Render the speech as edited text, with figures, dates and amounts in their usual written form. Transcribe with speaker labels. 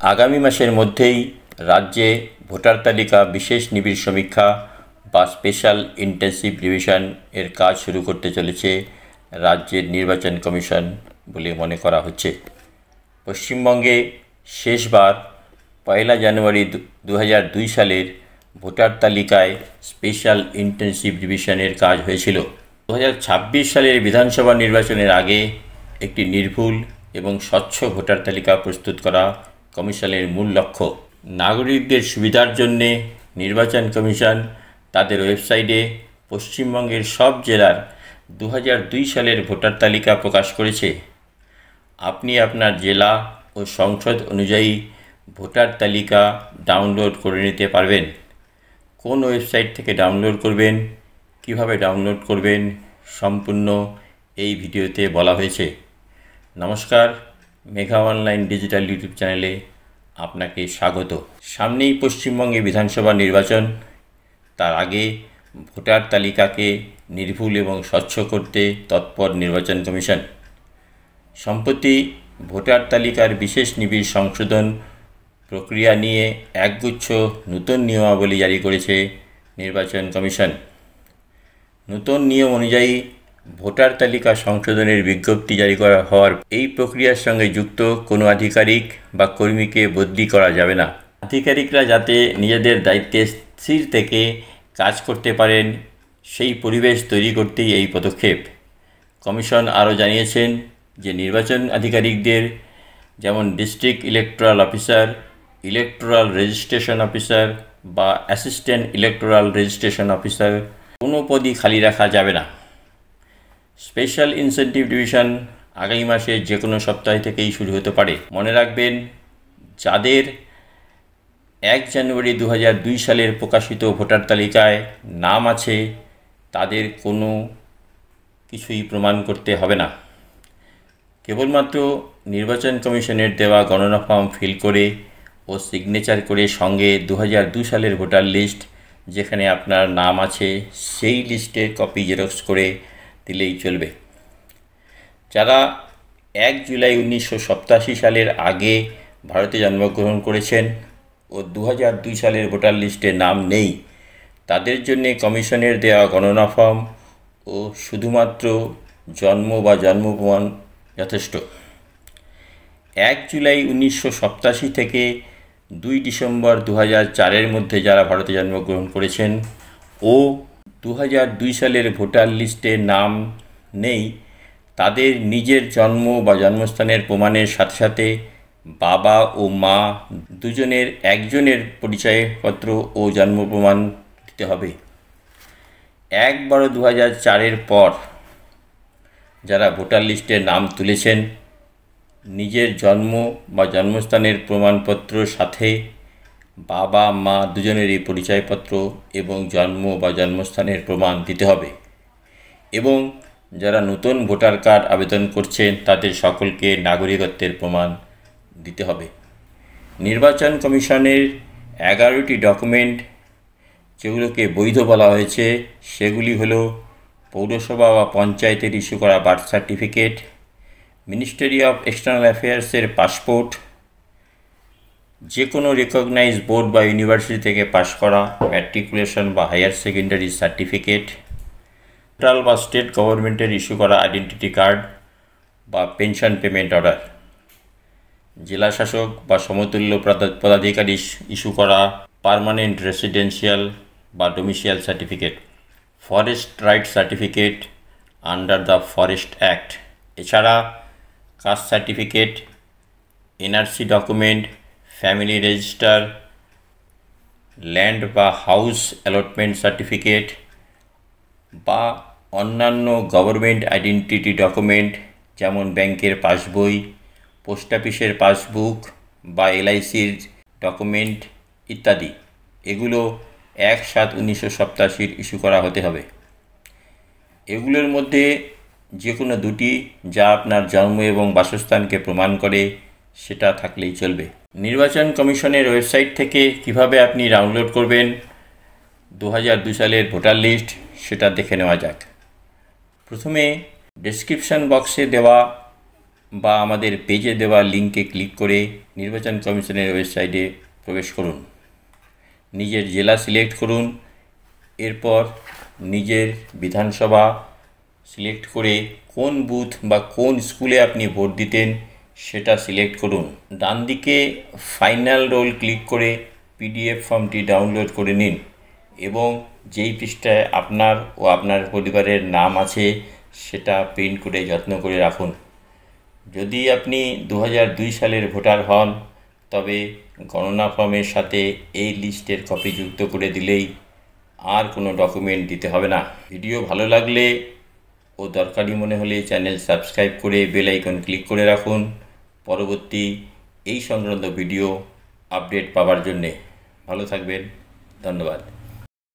Speaker 1: আগামী মাসের মধ্যেই রাজ্যে ভোটার তালিকা বিশেষ নিবিড় সমীক্ষা বা স্পেশাল ইন্টেন্সিভ রিভিশন এর কাজ শুরু করতে চলেছে রাজ্যের নির্বাচন কমিশন বলে মনে করা হচ্ছে। পশ্চিমবঙ্গে শেষবার 1 জানুয়ারি 2002 সালের ভোটার তালিকায় স্পেশাল ইন্টেন্সিভ রিভিশনের কাজ হয়েছিল। 2026 সালের বিধানসভা নির্বাচনের আগে একটি নির্ভুল এবং স্বচ্ছ ভোটার তালিকা প্রস্তুত করা কমিশনের মূল লক্ষ্য। নাগরিকদের সুবিধার জন্যে নির্বাচন কমিশন তাদের ওয়েবসাইটে পশ্চিমবঙ্গের সব জেলার 2002 সালের ভোটার তালিকা প্রকাশ করেছে। আপনি আপনার জেলা ও সংসদ অনুযায়ী ভোটার তালিকা ডাউনলোড করে নিতে পারবেন। কোন ওয়েবসাইট থেকে ডাউনলোড করবেন, কিভাবে ডাউনলোড করবেন, সম্পূর্ণ এই ভিডিওতে বলা হয়েছে। নমস্কার, মেঘা অনলাইন ডিজিটাল ইউটিউব চ্যানেলে আপনাকে স্বাগত। সামনেই পশ্চিমবঙ্গে বিধানসভা নির্বাচন, তার আগে ভোটার তালিকাকে নির্ভুল এবং স্বচ্ছ করতে তৎপর নির্বাচন কমিশন। সম্প্রতি ভোটার তালিকার বিশেষ নিবিড় সংশোধন প্রক্রিয়া নিয়ে একগুচ্ছ নতুন নিয়মাবলী জারি করেছে নির্বাচন কমিশন। নতুন নিয়ম অনুযায়ী ভোটার তালিকা সংশোধনের বিজ্ঞপ্তি জারি করা হওয়ার এই প্রক্রিয়ার সঙ্গে যুক্ত কোনো আধিকারিক বা কর্মীকে বদলি করা যাবে না। আধিকারিকরা যাতে নিজেদের দায়িত্বে স্থির থেকে কাজ করতে পারেন, সেই পরিবেশ তৈরি করতেই এই পদক্ষেপ। কমিশন আরও জানিয়েছেন যে নির্বাচন আধিকারিকদের যেমন district electoral officer, electoral registration officer বা অ্যাসিস্ট্যান্ট ইলেকটোরাল রেজিস্ট্রেশন অফিসার কোনো পদই খালি রাখা যাবে না। স্পেশাল ইনসেন্টিভ ডিভিশন আগামী মাসে যে কোনো সপ্তাহ থেকেই শুরু হতে পারে। মনে রাখবেন, যাদের 1 জানুয়ারি 2002 সালের প্রকাশিত ভোটার তালিকায় নাম আছে তাদের কোনো কিছুই প্রমাণ করতে হবে না। কেবলমাত্র নির্বাচন কমিশনের দেওয়া গণনা ফর্ম ফিল করে ও সিগনেচার করে সঙ্গে 2002 সালের ভোটার লিস্ট যেখানে আপনার নাম আছে সেই লিস্টের কপি জেরক্স করে দিলেই চলবে। যারা 1 জুলাই 1987 সালের আগে ভারতে জন্মগ্রহণ করেছেন ও 2002 সালের ভোটার লিস্টে নাম নেই, তাদের জন্য কমিশনের দেওয়া গণনা ফর্ম ও শুধুমাত্র জন্ম বা জন্ম প্রমাণ যথেষ্ট। 1 জুলাই 1987 থেকে 2 ডিসেম্বর 2004-এর মধ্যে যারা ভারতে জন্মগ্রহণ করেছেন ও 2002 সালের ভোটার লিস্টে নাম নেই, তাদের নিজের জন্ম বা জন্মস্থানের প্রমাণের সাথে সাথে বাবা ও মা দুজনের একজনের পরিচয়পত্র ও জন্ম প্রমাণ দিতে হবে। 1/12/2004-এর পর যারা ভোটার লিস্টে নাম তুলেছেন, নিজের জন্ম বা জন্মস্থানের প্রমাণপত্র সাথে বাবা মা দুজনেরই পরিচয়পত্র এবং জন্ম বা জন্মস্থানের প্রমাণ দিতে হবে। এবং যারা নতুন ভোটার কার্ড আবেদন করছেন তাদের সকলকে নাগরিকত্বের প্রমাণ দিতে হবে। নির্বাচন কমিশনের 11টি ডকুমেন্ট যেগুলোকে বৈধ বলা হয়েছে সেগুলি হলো পৌরসভা বা পঞ্চায়েতের ইস্যু করা birth certificate, ministry of external অ্যাফেয়ার্সের পাসপোর্ট, যে কোনো রিকগনাইজ বোর্ড বা ইউনিভার্সিটি থেকে পাশ করা ম্যাট্রিকুলেশন বা হায়ার সেকেন্ডারি সার্টিফিকেট, সেন্ট্রাল বা স্টেট গভর্নমেন্টের ইস্যু করা আইডেন্টিটি কার্ড বা পেনশন পেমেন্ট অর্ডার, জেলা শাসক বা সমতুল্য পদাধিকারী ইস্যু করা পার্মানেন্ট রেসিডেন্সিয়াল বা domicile certificate, forest right certificate under the forest act, এছাড়া caste certificate, NRC document, family register, land বা হাউস অ্যালটমেন্ট সার্টিফিকেট বা অন্যান্য গভর্নমেন্ট আইডেন্টিটি ডকুমেন্ট যেমন ব্যাংকের পাসবই, পোস্ট অফিসের পাসবুক বা এলআইসির ডকুমেন্ট ইত্যাদি। এগুলো 1/7/1987 ইস্যু করা হতে হবে। এগুলোর মধ্যে যে কোনো দুটি যা আপনার জন্ম এবং বাসস্থানকে প্রমাণ করে সেটা থাকলেই চলবে। নির্বাচন কমিশনের ওয়েবসাইট থেকে কিভাবে আপনি ডাউনলোড করবেন 2002 সালের ভোটার লিস্ট সেটা দেখে নেওয়া যাক। প্রথমে ডেসক্রিপশন বক্সে দেওয়া বা আমাদের পেজে দেওয়া লিঙ্কে ক্লিক করে নির্বাচন কমিশনের ওয়েবসাইটে প্রবেশ করুন। নিজের জেলা সিলেক্ট করুন, এরপর নিজের বিধানসভা সিলেক্ট করে কোন বুথ বা কোন স্কুলে আপনি ভোট দিতেন সেটা সিলেক্ট করুন। ডান দিকে ফাইনাল রোল ক্লিক করে পিডিএফ ফর্মটি ডাউনলোড করে নিন এবং যেই পৃষ্ঠায় আপনার ও আপনার পরিবারের নাম আছে সেটা প্রিন্ট করে যত্ন করে রাখুন। যদি আপনি 2002 সালের ভোটার হন তবে গণনা ফর্মের সাথে এই লিস্টের কপি যুক্ত করে দিলেই আর কোনো ডকুমেন্ট দিতে হবে না। ভিডিও ভালো লাগলে ও দরকারি মনে হলে চ্যানেল সাবস্ক্রাইব করে বেল আইকন ক্লিক করে রাখুন পরবর্তী এই সংক্রান্ত ভিডিও আপডেট পাওয়ার জন্যে। ভালো থাকবেন, ধন্যবাদ।